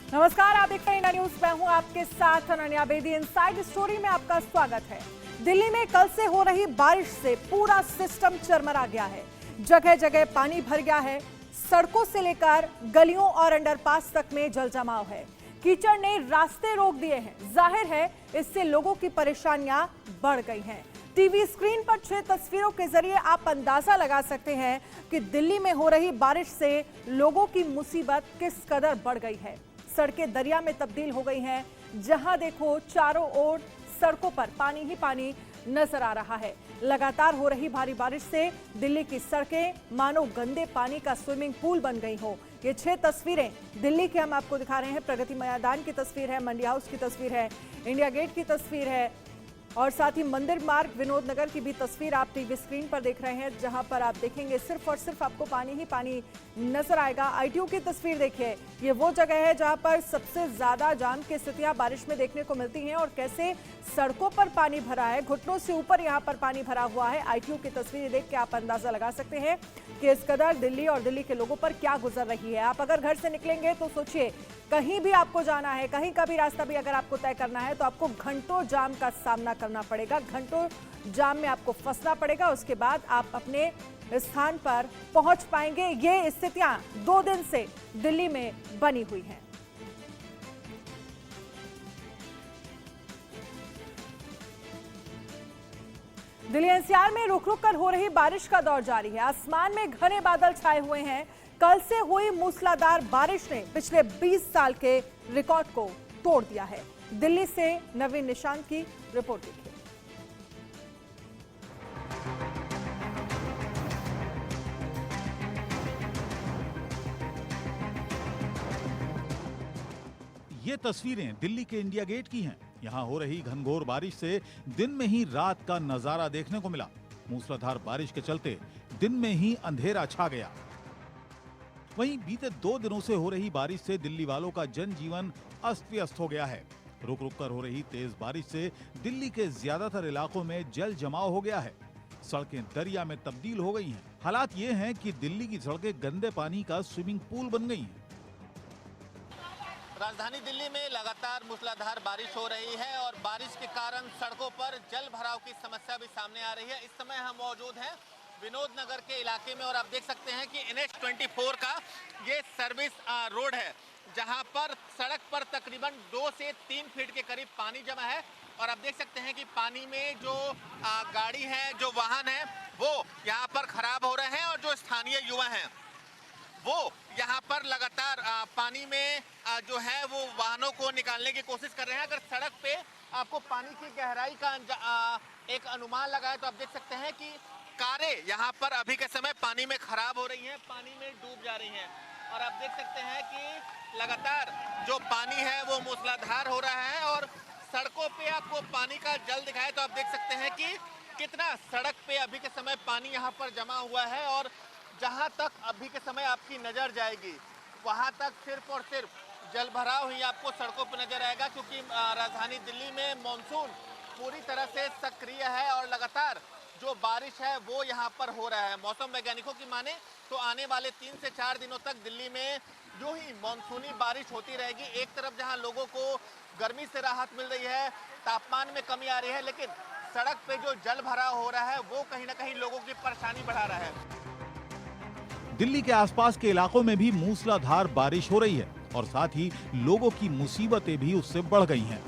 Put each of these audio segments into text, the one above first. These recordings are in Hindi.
नमस्कार, आप देख रहे हैं इंडिया न्यूज। मैं हूं आपके साथ अनन्या बेदी। इनसाइड स्टोरी में आपका स्वागत है। दिल्ली में कल से हो रही बारिश से पूरा सिस्टम चरमरा गया है। जगह जगह पानी भर गया है। सड़कों से लेकर गलियों और अंडरपास तक में जल जमाव है। कीचड़ ने रास्ते रोक दिए हैं। जाहिर है इससे लोगों की परेशानियां बढ़ गई हैं। टीवी स्क्रीन पर 6 तस्वीरों के जरिए आप अंदाजा लगा सकते हैं कि दिल्ली में हो रही बारिश से लोगों की मुसीबत किस कदर बढ़ गई है। सड़कें दरिया में तब्दील हो गई हैं। जहां देखो चारों ओर सड़कों पर पानी ही पानी नजर आ रहा है। लगातार हो रही भारी बारिश से दिल्ली की सड़कें मानो गंदे पानी का स्विमिंग पूल बन गई हो। ये 6 तस्वीरें दिल्ली की हम आपको दिखा रहे हैं। प्रगति मैदान की तस्वीर है, मंडी हाउस की तस्वीर है, इंडिया गेट की तस्वीर है और साथ ही मंदिर मार्ग विनोद नगर की भी तस्वीर आप टीवी स्क्रीन पर देख रहे हैं। जहां पर आप देखेंगे सिर्फ और सिर्फ आपको पानी ही पानी नजर आएगा। आईटीयू की तस्वीर देखिए, ये वो जगह है जहां पर सबसे ज्यादा जाम की स्थितियां बारिश में देखने को मिलती हैं और कैसे सड़कों पर पानी भरा है, घुटनों से ऊपर यहां पर पानी भरा हुआ है। आईटीयू की तस्वीर देख के आप अंदाजा लगा सकते हैं कि इस कदर दिल्ली और दिल्ली के लोगों पर क्या गुजर रही है। आप अगर घर से निकलेंगे तो सोचिए, कहीं भी आपको जाना है, कहीं का भी रास्ता भी अगर आपको तय करना है तो आपको घंटों जाम का सामना करना पड़ेगा। घंटों जाम में आपको फंसना पड़ेगा। उसके बाद आप अपने स्थान पर पहुंच पाएंगे। ये स्थितियां 2 दिन से दिल्ली में बनी हुई हैं। दिल्ली एनसीआर में रुक रुक कर हो रही बारिश का दौर जारी है। आसमान में घने बादल छाए हुए हैं। कल से हुई मूसलाधार बारिश ने पिछले 20 साल के रिकॉर्ड को तोड़ दिया है। दिल्ली से नवीन निशांत की रिपोर्ट देखिए। ये तस्वीरें दिल्ली के इंडिया गेट की हैं। यहाँ हो रही घनघोर बारिश से दिन में ही रात का नजारा देखने को मिला। मूसलाधार बारिश के चलते दिन में ही अंधेरा छा गया। वहीं बीते 2 दिनों से हो रही बारिश से दिल्ली वालों का जनजीवन अस्त व्यस्त हो गया है। रुक रुक कर हो रही तेज बारिश से दिल्ली के ज्यादातर इलाकों में जल जमाव हो गया है। सड़कें दरिया में तब्दील हो गई हैं। हालात ये हैं कि दिल्ली की सड़कें गंदे पानी का स्विमिंग पूल बन गई हैं। राजधानी दिल्ली में लगातार मूसलाधार बारिश हो रही है और बारिश के कारण सड़कों पर जल भराव की समस्या भी सामने आ रही है। इस समय हम मौजूद हैं विनोद नगर के इलाके में और आप देख सकते हैं कि NH24 का ये सर्विस रोड है, जहां पर सड़क पर तकरीबन 2 से 3 फीट के करीब पानी जमा है और आप देख सकते हैं कि पानी में जो गाड़ी है, जो वाहन है, वो यहाँ पर खराब हो रहे हैं और जो स्थानीय युवा हैं वो यहाँ पर लगातार पानी में जो है वो वाहनों को निकालने की कोशिश कर रहे हैं। अगर सड़क पे आपको पानी की गहराई का एक अनुमान लगाए तो आप देख सकते हैं कि कारें यहाँ पर अभी के समय पानी में खराब हो रही हैं, पानी में डूब जा रही हैं और आप देख सकते हैं कि लगातार जो पानी है वो मूसलाधार हो रहा है और सड़कों पे आपको पानी का जल दिखाए तो आप देख सकते हैं कि कितना सड़क पे अभी के समय पानी यहाँ पर जमा हुआ है और जहां तक अभी के समय आपकी नजर जाएगी वहां तक सिर्फ और सिर्फ जल भराव ही आपको सड़कों पर नजर आएगा, क्योंकि राजधानी दिल्ली में मॉनसून पूरी तरह से सक्रिय है और लगातार जो बारिश है वो यहाँ पर हो रहा है। मौसम वैज्ञानिकों की माने तो आने वाले 3 से 4 दिनों तक दिल्ली में जो ही मानसूनी बारिश होती रहेगी। एक तरफ जहाँ लोगों को गर्मी से राहत मिल रही है, तापमान में कमी आ रही है, लेकिन सड़क पे जो जल भराव हो रहा है वो कहीं ना कहीं लोगों की परेशानी बढ़ा रहा है। दिल्ली के आसपास के इलाकों में भी मूसलाधार बारिश हो रही है और साथ ही लोगों की मुसीबतें भी उससे बढ़ गई हैं।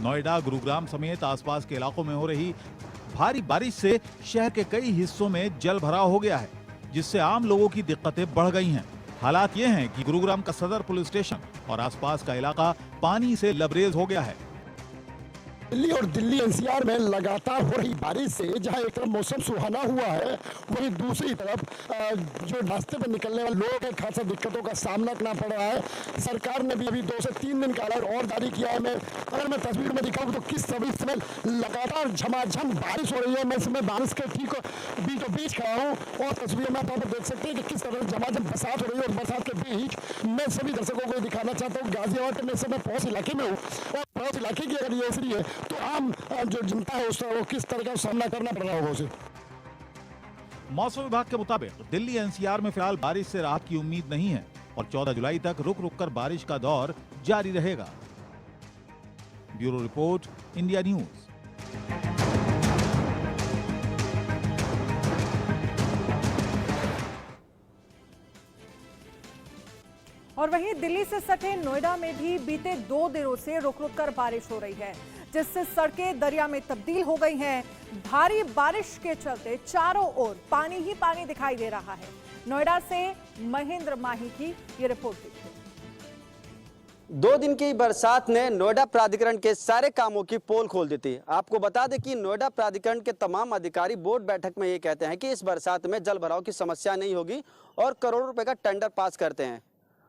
नोएडा, गुरुग्राम समेत आसपास के इलाकों में हो रही भारी बारिश से शहर के कई हिस्सों में जल भराव हो गया है, जिससे आम लोगों की दिक्कतें बढ़ गई हैं। हालात ये हैं कि गुरुग्राम का सदर पुलिस स्टेशन और आसपास का इलाका पानी से लबरेज हो गया है। दिल्ली और दिल्ली एनसीआर में लगातार हो रही बारिश से जहां एक तरफ मौसम सुहाना हुआ है, वहीं दूसरी तरफ जो रास्ते पर निकलने वाले लोगों के खासा दिक्कतों का सामना करना पड़ रहा है। सरकार ने भी अभी 2 से 3 दिन का अलर्ट और जारी किया है। अगर मैं तस्वीर में दिखाऊं तो किस समय समय लगातार झमाझम बारिश हो रही है। मैं इसमें बारिश के ठीक बीचों बीच खड़ा हूँ और तस्वीर में आप देख सकते हैं कि किस तरह झमाझम बरसात हो रही है और बरसात के बीच मैं सभी दर्शकों को दिखाना चाहता हूँ गाजियाबाद में समय पहुंच इलाके में हूँ और पहुंच इलाके की अगर ये स्थिति है तो आम जो जनता है उसका वो किस तरह का सामना करना पड़ रहा होगा उसे। मौसम विभाग के मुताबिक दिल्ली एनसीआर में फिलहाल बारिश से राहत की उम्मीद नहीं है। और 14 जुलाई तक रुक रुक कर बारिश का दौर जारी रहेगा। Bureau report, India news. और वहीं दिल्ली से सटे नोएडा में भी बीते 2 दिनों से रुक रुक कर बारिश हो रही है, जिससे सड़कें दरिया में तब्दील हो गई हैं। भारी बारिश के चलते चारों ओर पानी ही पानी दिखाई दे रहा है। नोएडा से महेंद्र माही की ये रिपोर्ट देखिए। 2 दिन की बरसात ने नोएडा प्राधिकरण के सारे कामों की पोल खोल दी थी। आपको बता दें कि नोएडा प्राधिकरण के तमाम अधिकारी बोर्ड बैठक में ये कहते हैं कि इस बरसात में जल भराव की समस्या नहीं होगी और करोड़ों रुपए का टेंडर पास करते हैं।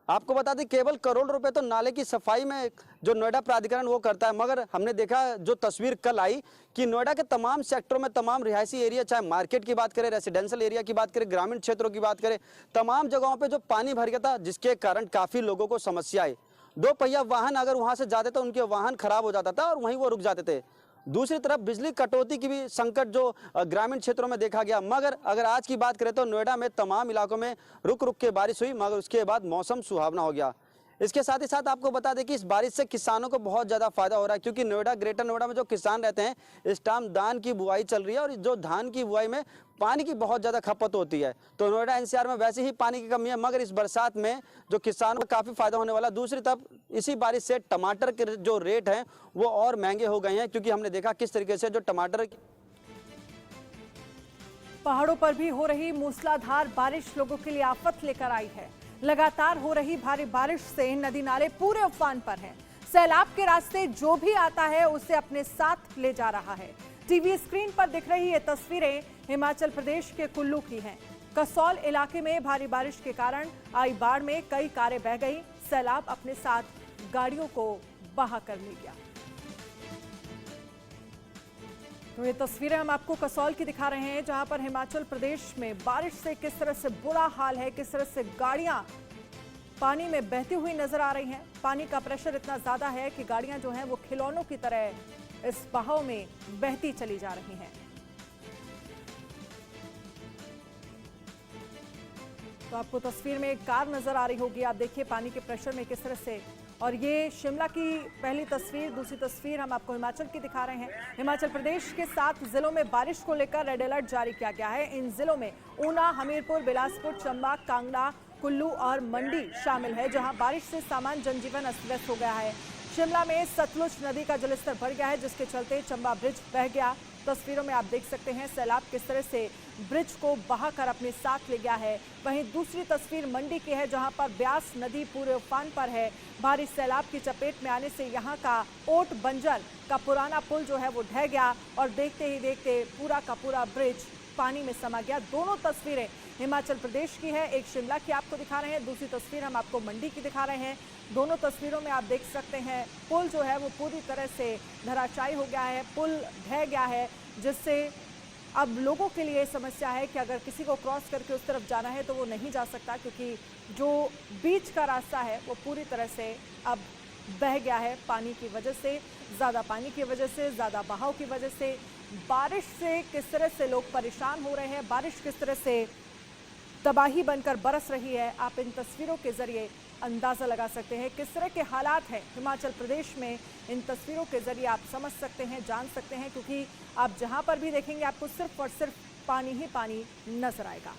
आपको बता दें केवल करोड़ रुपए तो नाले की सफाई में जो नोएडा प्राधिकरण वो करता है, मगर हमने देखा जो तस्वीर कल आई कि नोएडा के तमाम सेक्टरों में तमाम रिहायशी एरिया, चाहे मार्केट की बात करें, रेसिडेंशियल एरिया की बात करें, ग्रामीण क्षेत्रों की बात करें, तमाम जगहों पे जो पानी भर गया था, जिसके कारण काफ़ी लोगों को समस्या आई। 2 पहिया वाहन अगर वहाँ से जाते तो उनके वाहन खराब हो जाता था और वहीं वो रुक जाते थे। दूसरी तरफ बिजली कटौती की भी संकट जो ग्रामीण क्षेत्रों में देखा गया। मगर अगर आज की बात करें तो नोएडा में तमाम इलाकों में रुक रुक के बारिश हुई, मगर उसके बाद मौसम सुहावना हो गया। इसके साथ ही साथ आपको बता दें कि इस बारिश से किसानों को बहुत ज़्यादा फायदा हो रहा है, क्योंकि नोएडा, ग्रेटर नोएडा में जो किसान रहते हैं, इस टाइम धान की बुआई चल रही है और जो धान की बुआई में पानी की बहुत ज़्यादा खपत होती है। तो नोएडा एनसीआर में वैसे ही पानी की कमी है, मगर इस बरसात में जो किसानों को काफ़ी फायदा होने वाला। दूसरी तरफ इसी बारिश से टमाटर के जो रेट हैं वो और महंगे हो गए हैं, क्योंकि हमने देखा किस तरीके से जो टमाटर पहाड़ों पर भी हो रही मूसलाधार बारिश लोगों के लिए आफत लेकर आई है। लगातार हो रही भारी बारिश से नदी नाले पूरे उफान पर हैं। सैलाब के रास्ते जो भी आता है उसे अपने साथ ले जा रहा है। टीवी स्क्रीन पर दिख रही ये तस्वीरें हिमाचल प्रदेश के कुल्लू की हैं। कसौल इलाके में भारी बारिश के कारण आई बाढ़ में कई कारें बह गई। सैलाब अपने साथ गाड़ियों को बहा कर ले गया। तो ये तस्वीरें हम आपको कसौल की दिखा रहे हैं, जहां पर हिमाचल प्रदेश में बारिश से किस तरह से बुरा हाल है, किस तरह से गाड़ियां पानी में बहती हुई नजर आ रही हैं। पानी का प्रेशर इतना ज्यादा है कि गाड़ियां जो हैं वो खिलौनों की तरह इस बहाव में बहती चली जा रही हैं। तो आपको तस्वीर में एक कार नजर आ रही होगी, आप देखिए पानी के प्रेशर में किस तरह से। और ये शिमला की पहली तस्वीर। दूसरी तस्वीर हम आपको हिमाचल की दिखा रहे हैं। हिमाचल प्रदेश के 7 जिलों में बारिश को लेकर रेड अलर्ट जारी किया गया है। इन जिलों में ऊना, हमीरपुर, बिलासपुर, चंबा, कांगड़ा, कुल्लू और मंडी शामिल है, जहां बारिश से सामान्य जनजीवन अस्त व्यस्त हो गया है। शिमला में सतलुज नदी का जलस्तर बढ़ गया है, जिसके चलते चंबा ब्रिज बह गया। तस्वीरों में आप देख सकते हैं सैलाब किस तरह से ब्रिज को बहाकर अपने साथ ले गया है। वहीं दूसरी तस्वीर मंडी की है, जहां पर ब्यास नदी पूरे उफान पर है। भारी सैलाब की चपेट में आने से यहां का ओट बंजर का पुराना पुल जो है वो ढह गया और देखते ही देखते पूरा का पूरा ब्रिज पानी में समा गया। दोनों तस्वीरें हिमाचल प्रदेश की है, एक शिमला की आपको दिखा रहे हैं, दूसरी तस्वीर हम आपको मंडी की दिखा रहे हैं। दोनों तस्वीरों में आप देख सकते हैं पुल जो है वो पूरी तरह से धराशायी हो गया है, पुल ढह गया है, जिससे अब लोगों के लिए समस्या है कि अगर किसी को क्रॉस करके उस तरफ जाना है तो वो नहीं जा सकता, क्योंकि जो बीच का रास्ता है वो पूरी तरह से अब बह गया है पानी की वजह से। ज़्यादा पानी की वजह से, ज़्यादा बहाव की वजह से, बारिश से किस तरह से लोग परेशान हो रहे हैं, बारिश किस तरह से तबाही बनकर बरस रही है, आप इन तस्वीरों के जरिए अंदाज़ा लगा सकते हैं किस तरह के हालात हैं हिमाचल प्रदेश में। इन तस्वीरों के जरिए आप समझ सकते हैं, जान सकते हैं, क्योंकि आप जहां पर भी देखेंगे आपको सिर्फ और सिर्फ पानी ही पानी नजर आएगा।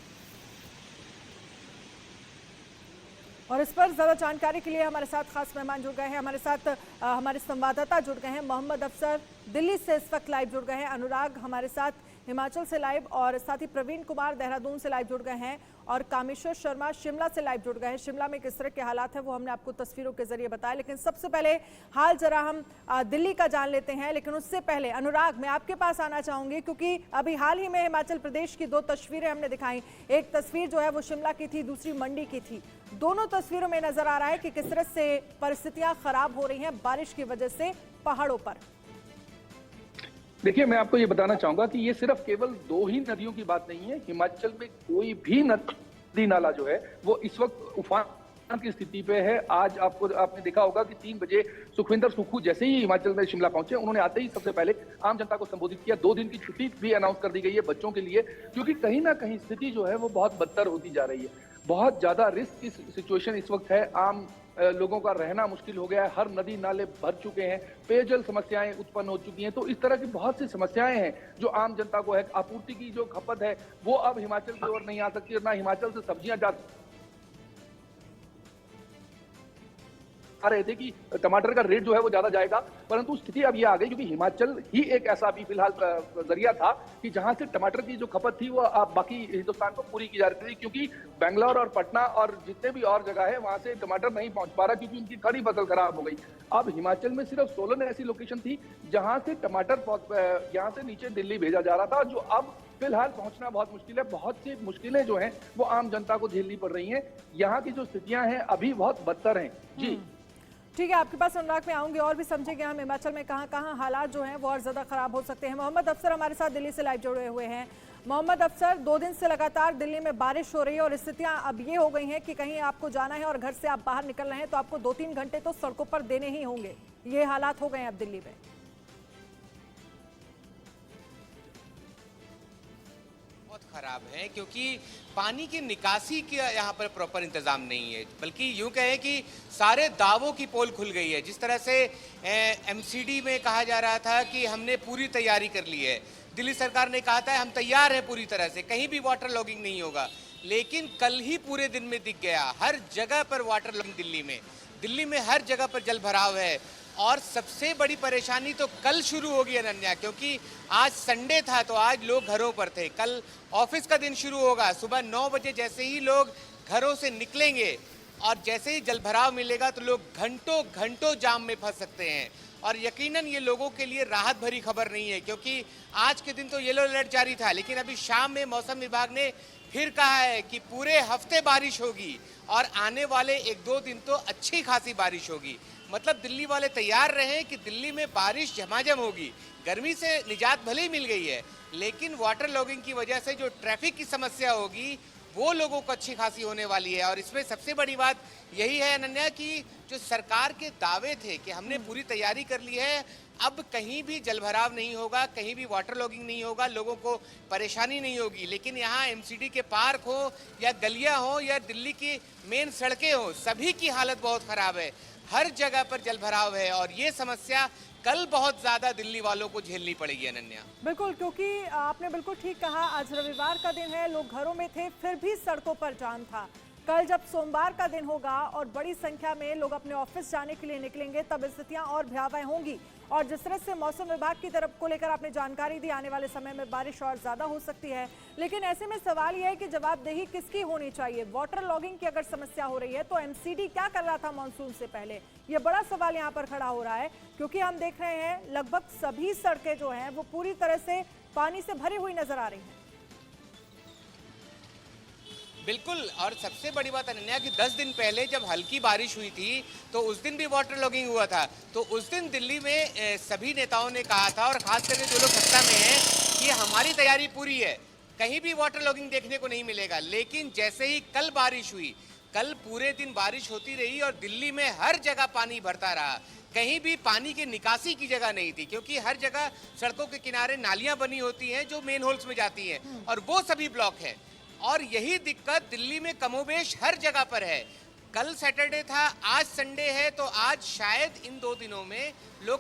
और इस पर ज़्यादा जानकारी के लिए हमारे साथ खास मेहमान जुड़ गए हैं। हमारे साथ हमारे संवाददाता जुड़ गए हैं। मोहम्मद अफसर दिल्ली से इस वक्त लाइव जुड़ गए हैं। अनुराग हमारे साथ हिमाचल से लाइव, और साथ ही प्रवीण कुमार देहरादून से लाइव जुड़ गए हैं, और कामेश्वर शर्मा शिमला से लाइव जुड़ गए हैं। शिमला में किस तरह के हालात हैं वो हमने आपको तस्वीरों के जरिए बताया, लेकिन सबसे पहले हाल जरा हम दिल्ली का जान लेते हैं। लेकिन उससे पहले अनुराग, मैं आपके पास आना चाहूंगी, क्योंकि अभी हाल ही में हिमाचल प्रदेश की 2 तस्वीरें हमने दिखाई। एक तस्वीर जो है वो शिमला की थी, दूसरी मंडी की थी। दोनों तस्वीरों में नजर आ रहा है कि किस तरह से परिस्थितियां खराब हो रही हैं बारिश की वजह से पहाड़ों पर। देखिए, मैं आपको ये बताना चाहूंगा कि ये सिर्फ केवल 2 ही नदियों की बात नहीं है। हिमाचल में कोई भी नदी नाला जो है वो इस वक्त उफान की स्थिति पे है। आज आपने देखा होगा कि 3 बजे सुखविंदर सुक्खू जैसे ही हिमाचल में शिमला पहुंचे, उन्होंने आते ही सबसे पहले आम जनता को संबोधित किया। 2 दिन की छुट्टी भी अनाउंस कर दी गई है बच्चों के लिए, क्योंकि कहीं ना कहीं स्थिति जो है वो बहुत बदतर होती जा रही है। बहुत ज्यादा रिस्क की सिचुएशन इस वक्त है। आम लोगों का रहना मुश्किल हो गया है, हर नदी नाले भर चुके हैं, पेयजल समस्याएं उत्पन्न हो चुकी हैं। तो इस तरह की बहुत सी समस्याएं हैं जो आम जनता को है। आपूर्ति की जो खपत है वो अब हिमाचल की ओर नहीं आ सकती, और ना हिमाचल से सब्जियां जा रहे थे कि टमाटर का रेट जो है वो ज्यादा जाएगा, परंतु स्थिति अब ये आ गई क्योंकि हिमाचल ही एक ऐसा अभी फिलहाल जरिया था कि जहां से टमाटर की जो खपत थी वो अब बाकी हिंदुस्तान को पूरी की जा रही थी, क्योंकि बेंगलोर और पटना और जितने भी और जगह है वहां से टमाटर नहीं पहुंच पा रहा क्योंकि उनकी खड़ी फसल खराब हो गई। अब हिमाचल में सिर्फ 16 ऐसी लोकेशन थी जहां से टमाटर यहाँ से नीचे दिल्ली भेजा जा रहा था, जो अब फिलहाल पहुंचना बहुत मुश्किल है। बहुत सी मुश्किलें जो हैं वो आम जनता को झेलनी पड़ रही हैं। यहाँ की जो स्थितियां हैं अभी बहुत बदतर हैं। जी ठीक है, आपके पास अनुराग में आऊंगे और भी समझेंगे हम हिमाचल में कहां कहां हालात जो हैं वो और ज्यादा खराब हो सकते हैं। मोहम्मद अफसर हमारे साथ दिल्ली से लाइव जुड़े हुए हैं। मोहम्मद अफसर, 2 दिन से लगातार दिल्ली में बारिश हो रही है और स्थितियां अब ये हो गई हैं कि कहीं आपको जाना है और घर से आप बाहर निकल रहे हैं तो आपको 2-3 घंटे तो सड़कों पर देने ही होंगे। ये हालात हो गए हैं अब दिल्ली में। खराब है क्योंकि पानी की निकासी का यहाँ पर प्रॉपर इंतजाम नहीं है, बल्कि यूं कहें कि सारे दावों की पोल खुल गई है। जिस तरह से एमसीडी में कहा जा रहा था कि हमने पूरी तैयारी कर ली है, दिल्ली सरकार ने कहा था हम तैयार हैं पूरी तरह से, कहीं भी वाटर लॉगिंग नहीं होगा, लेकिन कल ही पूरे दिन में दिख गया हर जगह पर वाटर लॉगिंग। दिल्ली में हर जगह पर जल भराव है। और सबसे बड़ी परेशानी तो कल शुरू होगी अनन्या, क्योंकि आज संडे था तो आज लोग घरों पर थे। कल ऑफिस का दिन शुरू होगा, सुबह 9 बजे जैसे ही लोग घरों से निकलेंगे और जैसे ही जलभराव मिलेगा तो लोग घंटों घंटों जाम में फंस सकते हैं। और यकीनन ये लोगों के लिए राहत भरी खबर नहीं है, क्योंकि आज के दिन तो येलो अलर्ट जारी था, लेकिन अभी शाम में मौसम विभाग ने फिर कहा है कि पूरे हफ्ते बारिश होगी और आने वाले 1-2 दिन तो अच्छी खासी बारिश होगी। मतलब दिल्ली वाले तैयार रहें कि दिल्ली में बारिश झमाझम होगी। गर्मी से निजात भले ही मिल गई है, लेकिन वाटर लॉगिंग की वजह से जो ट्रैफिक की समस्या होगी वो लोगों को अच्छी खासी होने वाली है। और इसमें सबसे बड़ी बात यही है अनन्या कि जो सरकार के दावे थे कि हमने पूरी तैयारी कर ली है, अब कहीं भी जलभराव नहीं होगा, कहीं भी वाटर लॉगिंग नहीं होगा, लोगों को परेशानी नहीं होगी। लेकिन यहाँ एमसीडी के पार्क हो या गलियाँ हो या दिल्ली की मेन सड़कें हो, सभी की हालत बहुत ख़राब है। हर जगह पर जलभराव है और ये समस्या कल बहुत ज्यादा दिल्ली वालों को झेलनी पड़ेगी अनन्या। बिल्कुल, क्योंकि आपने बिल्कुल ठीक कहा, आज रविवार का दिन है, लोग घरों में थे फिर भी सड़कों पर जाम था। कल जब सोमवार का दिन होगा और बड़ी संख्या में लोग अपने ऑफिस जाने के लिए निकलेंगे तब स्थितियां और भयावह होंगी। और जिस तरह से मौसम विभाग की तरफ को लेकर आपने जानकारी दी, आने वाले समय में बारिश और ज्यादा हो सकती है। लेकिन ऐसे में सवाल यह है कि जवाबदेही किसकी होनी चाहिए? वाटर लॉगिंग की अगर समस्या हो रही है तो एमसीडी क्या कर रहा था मानसून से पहले? ये बड़ा सवाल यहाँ पर खड़ा हो रहा है, क्योंकि हम देख रहे हैं लगभग सभी सड़कें जो हैं वो पूरी तरह से पानी से भरी हुई नजर आ रही हैं। बिल्कुल, और सबसे बड़ी बात अनन्या कि 10 दिन पहले जब हल्की बारिश हुई थी तो उस दिन भी वाटर लॉगिंग हुआ था। तो उस दिन दिल्ली में सभी नेताओं ने कहा था, और खास करके जो लोग सत्ता में हैं, कि हमारी तैयारी पूरी है, कहीं भी वाटर लॉगिंग देखने को नहीं मिलेगा। लेकिन जैसे ही कल बारिश हुई, कल पूरे दिन बारिश होती रही और दिल्ली में हर जगह पानी भरता रहा, कहीं भी पानी की निकासी की जगह नहीं थी, क्योंकि हर जगह सड़कों के किनारे नालियां बनी होती हैं जो मेन होल्स में जाती हैं और वो सभी ब्लॉक है। और यही दिक्कत दिल्ली में कमोबेश हर जगह पर है। कल सैटरडे था, आज संडे है, तो आज शायद इन 2 दिनों में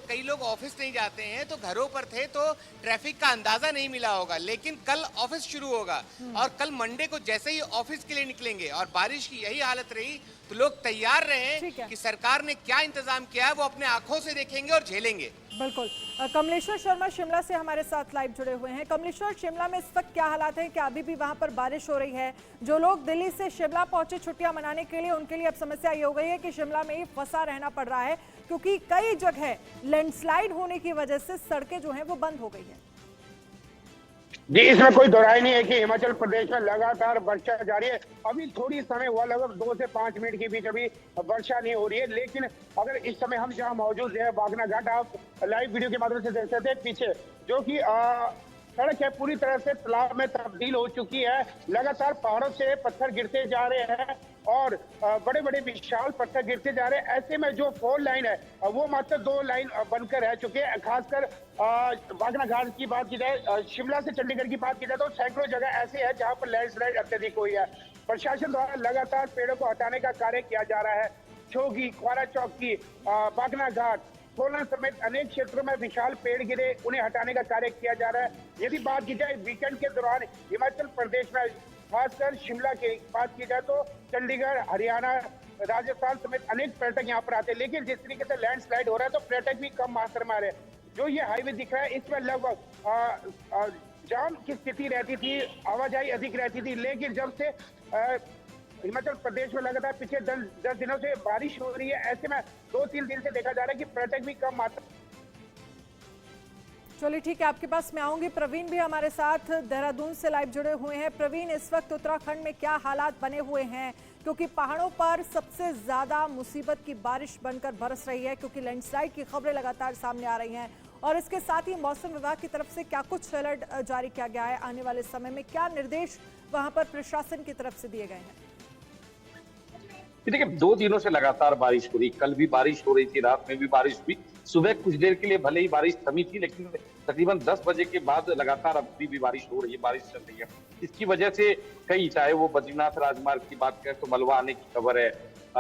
कई लोग ऑफिस नहीं जाते हैं तो घरों पर थे तो ट्रैफिक का अंदाजा नहीं मिला होगा। लेकिन कल ऑफिस शुरू होगा और कल मंडे को जैसे ही ऑफिस के लिए निकलेंगे और बारिश की यही हालत रही तो लोग तैयार रहे कि सरकार ने क्या इंतजाम किया है वो अपने आंखों से देखेंगे और झेलेंगे। बिल्कुल। कमलेश्वर शर्मा शिमला से हमारे साथ लाइव जुड़े हुए हैं। कमलेश्वर, शिमला में इस वक्त क्या हालात है? क्या अभी भी वहां पर बारिश हो रही है? जो लोग दिल्ली से शिमला पहुंचे छुट्टियां मनाने के लिए, उनके लिए अब समस्या ये हो गई है कि शिमला में ही फंसा रहना पड़ रहा है, क्योंकि कई जगह लैंडस्लाइड होने की वजह से सड़कें जो हैं वो बंद हो गई हैं। जी, इसमें कोई दोहराई नहीं है कि हिमाचल प्रदेश में लगातार वर्षा जारी है। अभी थोड़ी समय हुआ, लगभग 2 से 5 मिनट के बीच अभी वर्षा नहीं हो रही है। लेकिन अगर इस समय हम जहां मौजूद है बागना घाट, आप लाइव वीडियो के माध्यम से देख सकते हैं पीछे जो कि सड़क है पूरी तरह से तालाब में तब्दील हो चुकी है। लगातार पहाड़ों से पत्थर गिरते जा रहे हैं और बड़े बड़े विशाल पत्थर गिरते जा रहे हैं। ऐसे में जो 4 लाइन है वो मात्र 2 लाइन बनकर रह चुके हैं। खासकर बागना घाट की बात की जाए, शिमला से चंडीगढ़ की बात की जाए तो सैकड़ों जगह ऐसे है जहां पर लैंडस्लाइड अत्यधिक हुई है। प्रशासन द्वारा लगातार पेड़ों को हटाने का कार्य किया जा रहा है। छोगी, क्वारा चौकी, बागना घाट, सोलन समेत अनेक क्षेत्रों में विशाल पेड़ गिरे, उन्हें हटाने का कार्य किया जा रहा है। यदि बात की जाए वीकेंड के दौरान हिमाचल प्रदेश में, खासकर शिमला की बात की जाए तो चंडीगढ़, हरियाणा, राजस्थान समेत अनेक पर्यटक यहाँ पर आते हैं। लेकिन जिस तरीके से लैंडस्लाइड हो रहा है तो पर्यटक भी कम मात्रा में आ रहे हैं। जो ये हाईवे दिख रहा है इसमें लगभग जाम की स्थिति रहती थी, आवाजाही अधिक रहती थी। लेकिन जब से हिमाचल प्रदेश में लगातार पिछले 10 दिनों से बारिश हो रही है, ऐसे में 2-3 दिन से देखा जा रहा है कि पर्यटक भी कम मात्रा। चलिए ठीक है, आपके पास मैं आऊंगी। प्रवीण भी हमारे साथ देहरादून से लाइव जुड़े हुए हैं। प्रवीण, इस वक्त उत्तराखंड में क्या हालात बने हुए हैं, क्योंकि पहाड़ों पर सबसे ज्यादा मुसीबत की बारिश बनकर बरस रही है, क्योंकि लैंडस्लाइड की खबरें लगातार सामने आ रही हैं। और इसके साथ ही मौसम विभाग की तरफ से क्या कुछ अलर्ट जारी किया गया है, आने वाले समय में क्या निर्देश वहां पर प्रशासन की तरफ से दिए गए हैं? देखिए, 2 दिनों से लगातार बारिश हो रही, कल भी बारिश हो रही थी, रात में भी बारिश हुई। सुबह कुछ देर के लिए भले ही बारिश थमी थी, लेकिन तकरीबन 10 बजे के बाद लगातार अभी भी बारिश हो रही है, बारिश चल रही है। इसकी वजह से कई, चाहे वो बद्रीनाथ राजमार्ग की बात करें तो मलबा आने की खबर है,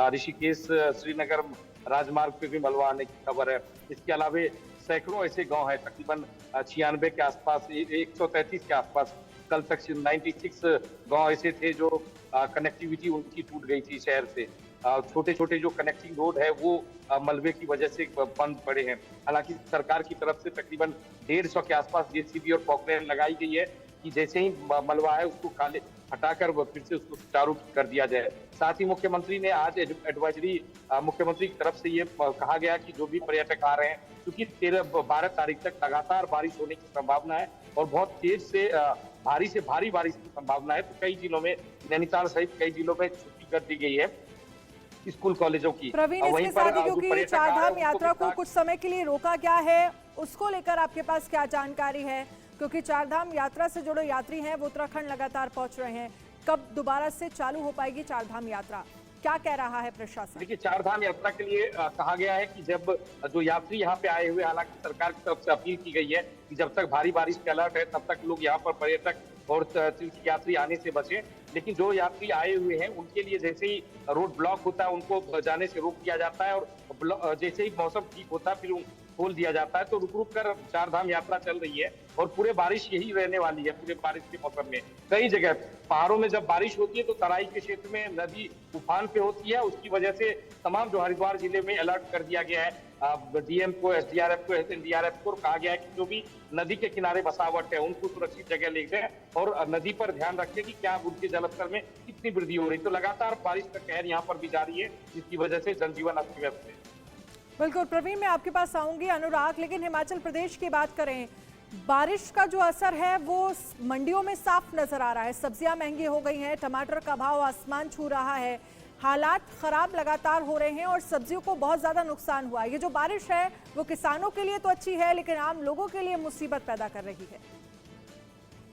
ऋषिकेश श्रीनगर राजमार्ग पे भी मलबा आने की खबर है। इसके अलावा सैकड़ों ऐसे गांव हैं, तकरीबन 96 के आसपास, 133 के आसपास कल तक 96 गांव ऐसे थे जो कनेक्टिविटी उनकी टूट गई थी शहर से। छोटे छोटे जो कनेक्टिंग रोड है वो मलबे की वजह से बंद पड़े हैं। हालांकि सरकार की तरफ से तकरीबन 150 के आसपास जेसीबी और पॉकलेन लगाई गई है कि जैसे ही मलबा है उसको काले हटाकर फिर से उसको सुचारू कर दिया जाए। साथ ही मुख्यमंत्री ने आज एडवाइजरी, मुख्यमंत्री की तरफ से ये कहा गया कि जो भी पर्यटक आ रहे हैं, क्योंकि 13-12 तारीख तक लगातार बारिश होने की संभावना है और बहुत तेज से भारी से भारी बारिश की संभावना है, तो कई जिलों में, नैनीताल सहित कई जिलों में छुट्टी कर दी गई है स्कूल कॉलेजों की। प्रवीण, इसके साथ ही क्योंकि चारधाम यात्रा को कुछ समय के लिए रोका गया है, उसको लेकर आपके पास क्या जानकारी है? क्योंकि चारधाम यात्रा से जुड़े यात्री हैं वो उत्तराखंड लगातार पहुंच रहे हैं, कब दोबारा से चालू हो पाएगी चारधाम यात्रा, क्या कह रहा है प्रशासन? देखिए, चारधाम यात्रा के लिए कहा गया है कि जब जो यात्री यहाँ पे आए हुए, हालांकि सरकार की तरफ से अपील की गई है कि जब तक भारी बारिश के अलर्ट है तब तक लोग यहाँ पर पर्यटक और तीर्थ यात्री आने से बचें। लेकिन जो यात्री आए हुए हैं उनके लिए जैसे ही रोड ब्लॉक होता है उनको जाने से रोक दिया जाता है, और जैसे ही मौसम ठीक होता है फिर खोल दिया जाता है। तो रुक रुक कर चारधाम यात्रा चल रही है और पूरे बारिश यही रहने वाली है। पूरे बारिश के मौसम में कई जगह पहाड़ों में जब बारिश होती है तो तराई के क्षेत्र में नदी उफान पे होती है, उसकी वजह से तमाम जो हरिद्वार जिले में अलर्ट कर दिया गया है डीएम को, एसडीआरएफ को, एसएनडीआरएफ को, कहा गया है कि जो भी नदी के किनारे बसावट है उनको सुरक्षित जगह ले जाए और नदी पर ध्यान रखें कि क्या उनके जलस्तर में कितनी वृद्धि हो रही। तो लगातार बारिश का कहर यहाँ पर भी जारी है, जिसकी वजह से जनजीवन अस्त व्यस्त है। बिल्कुल प्रवीण, मैं आपके पास आऊंगी। अनुराग, लेकिन हिमाचल प्रदेश की बात करें, बारिश का जो असर है वो मंडियों में साफ नजर आ रहा है। सब्जियां महंगी हो गई हैं, टमाटर का भाव आसमान छू रहा है, हालात खराब लगातार हो रहे हैं और सब्जियों को बहुत ज्यादा नुकसान हुआ है। ये जो बारिश है वो किसानों के लिए तो अच्छी है, लेकिन आम लोगों के लिए मुसीबत पैदा कर रही है।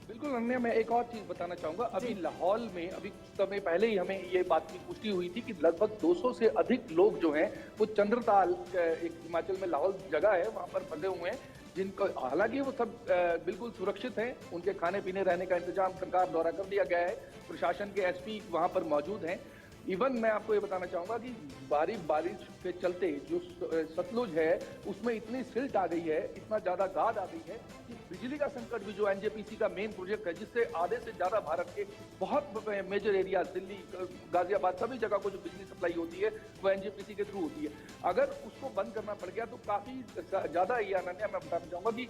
बिल्कुल अन्य, मैं एक और चीज बताना चाहूंगा। अभी लाहौल में अभी कुछ समय पहले ही हमें ये बात की पुष्टि हुई थी कि लगभग 200 से अधिक लोग जो हैं वो चंद्रताल, एक हिमाचल में लाहौल जगह है, वहां पर फंसे हुए हैं, जिनको हालांकि वो सब बिल्कुल सुरक्षित हैं। उनके खाने पीने रहने का इंतजाम सरकार द्वारा कर दिया गया है, प्रशासन के एसपी वहां पर मौजूद हैं। इवन मैं आपको ये बताना चाहूंगा कि बारिश के चलते जो सतलुज है उसमें इतनी सिल्ट आ गई है, इतना ज्यादा गाद आ गई है कि बिजली का संकट भी, जो एनजेपीसी का मेन प्रोजेक्ट है जिससे आधे से ज्यादा भारत के बहुत मेजर एरिया, दिल्ली, गाजियाबाद, सभी जगह को जो बिजली सप्लाई होती है वो एनजेपीसी के थ्रू होती है, अगर उसको बंद करना पड़ गया तो काफी ज्यादा ये अनन्या, मैं बताना चाहूंगा कि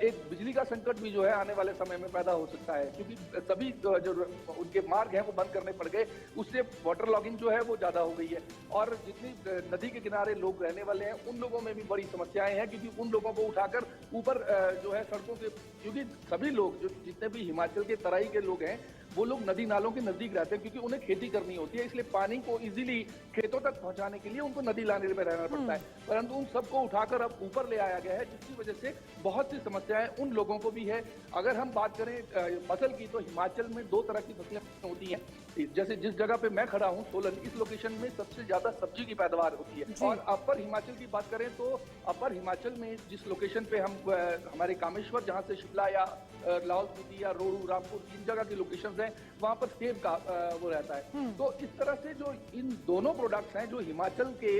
एक बिजली का संकट भी जो है आने वाले समय में पैदा हो सकता है, क्योंकि सभी जो उनके मार्ग हैं वो बंद करने पड़ गए, उससे वाटर लॉगिंग जो है वो ज्यादा हो गई है। और जितनी नदी के किनारे लोग रहने वाले हैं उन लोगों में भी बड़ी समस्याएं हैं, क्योंकि उन लोगों को उठाकर ऊपर जो है सड़कों के, क्योंकि सभी लोग जो जितने भी हिमाचल के तराई के लोग हैं वो लोग नदी नालों के नजदीक रहते हैं, क्योंकि उन्हें खेती करनी होती है, इसलिए पानी को इजीली खेतों तक पहुंचाने के लिए उनको नदी लाने में रहना पड़ता है। परंतु उन सबको उठाकर अब ऊपर ले आया गया है, जिसकी वजह से बहुत सी समस्याएं उन लोगों को भी है। अगर हम बात करें फसल की, तो हिमाचल में 2 तरह की फसलें होती हैं। जैसे जिस जगह पे मैं खड़ा हूँ सोलन, इस लोकेशन में सबसे ज्यादा सब्जी की पैदावार होती है। और अपर हिमाचल की बात करें तो अपर हिमाचल में जिस लोकेशन पे हम हमारे कामेश्वर, जहाँ से शिमला या लाहौल स्पीति या रोहू, रामपुर, इन जगह की लोकेशंस हैं, वहाँ पर सेब का वो रहता है। तो इस तरह से जो इन दोनों प्रोडक्ट्स हैं जो हिमाचल के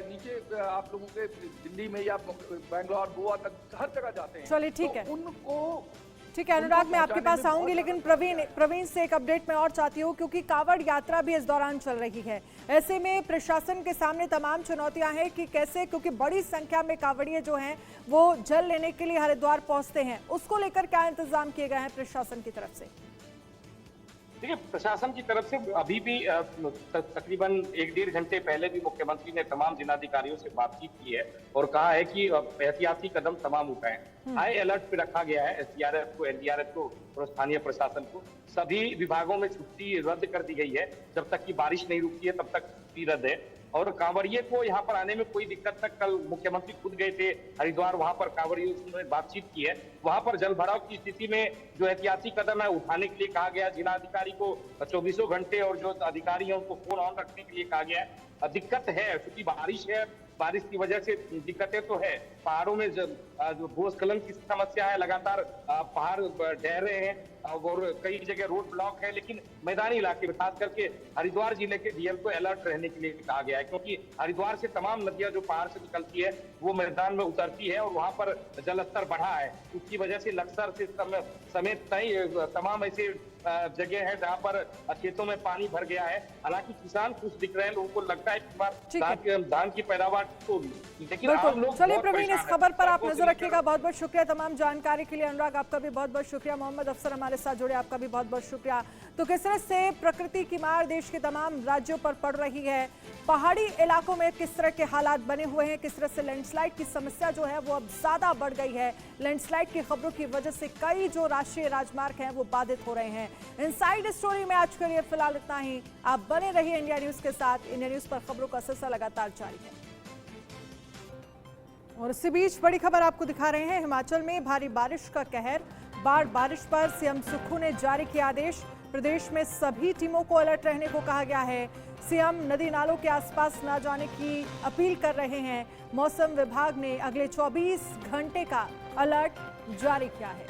नीचे आप लोगों के दिल्ली में या बैंगलोर, गोवा तक हर जगह जाते हैं। चलिए ठीक है, उनको ठीक है अनुराग, मैं आपके पास आऊंगी, लेकिन प्रवीण से एक अपडेट मैं और चाहती हूँ, क्योंकि कांवड़ यात्रा भी इस दौरान चल रही है। ऐसे में प्रशासन के सामने तमाम चुनौतियां हैं कि कैसे, क्योंकि बड़ी संख्या में कांवड़िए जो हैं वो जल लेने के लिए हरिद्वार पहुंचते हैं, उसको लेकर क्या इंतजाम किए गए हैं प्रशासन की तरफ से? देखिए, प्रशासन की तरफ से अभी भी तकरीबन 1-1.5 घंटे पहले भी मुख्यमंत्री ने तमाम जिलाधिकारियों से बातचीत की है और कहा है कि एहतियाती कदम तमाम उठाएं। हाई अलर्ट पे रखा गया है एसडीआरएफ को, एनडीआरएफ को और स्थानीय प्रशासन को। सभी विभागों में छुट्टी रद्द कर दी गई है, जब तक की बारिश नहीं रुकती है तब तक छुट्टी रद्द है। और कांवड़िए को यहाँ पर आने में कोई दिक्कत तक, कल मुख्यमंत्री खुद गए थे हरिद्वार, वहां पर कांवड़ियों से बातचीत की है। वहां पर जल भराव की स्थिति में जो एहतियाती कदम है उठाने के लिए कहा गया। जिलाधिकारी को 24 घंटे और जो अधिकारी हैं उनको फोन ऑन रखने के लिए कहा गया है। दिक्कत है क्योंकि बारिश है, बारिश की वजह से दिक्कतें तो है। पहाड़ों में जो भूस्खलन की समस्या है, लगातार पहाड़ ढह रहे हैं और कई जगह रोड ब्लॉक है, लेकिन मैदानी इलाके में खास करके हरिद्वार जिले के डीएम को अलर्ट रहने के लिए कहा गया है, क्योंकि हरिद्वार से तमाम नदियां जो पहाड़ से निकलती है वो मैदान में उतरती है और वहां पर जल स्तर बढ़ा है। उसकी वजह से लक्सर से समेत तमाम ऐसे जगह है जहाँ पर खेतों में पानी भर गया है। हालांकि किसान खुश दिख रहे हैं, लोगों को लगता है कि धान की पैदावार होगी, लेकिन आम लोग। चलिए प्रवीण, इस खबर पर आप नजर रखिएगा। बहुत बहुत शुक्रिया तमाम जानकारी के लिए। अनुराग, आपका भी बहुत बहुत शुक्रिया। मोहम्मद अफसर हमारे साथ जुड़े, आपका भी बहुत बहुत शुक्रिया। तो किस तरह से प्रकृति की मार देश के तमाम राज्यों पर पड़ रही है, पहाड़ी इलाकों में किस तरह के हालात बने हुए हैं, किस तरह से लैंडस्लाइड की समस्या जो है वो अब ज्यादा बढ़ गई है। लैंडस्लाइड की खबरों की वजह से कई जो राष्ट्रीय राजमार्ग हैं वो बाधित हो रहे हैं। इनसाइड स्टोरी में आज के लिए फिलहाल इतना ही। आप बने रहिए इंडिया न्यूज के साथ। इंडिया न्यूज पर खबरों का सिलसिला लगातार जारी है। और इसी बीच बड़ी खबर आपको दिखा रहे हैं। हिमाचल में भारी बारिश का कहर, बारिश पर सीएम सुक्खू ने जारी किया आदेश। प्रदेश में सभी टीमों को अलर्ट रहने को कहा गया है। सीएम नदी नालों के आसपास न जाने की अपील कर रहे हैं। मौसम विभाग ने अगले 24 घंटे का अलर्ट जारी किया है।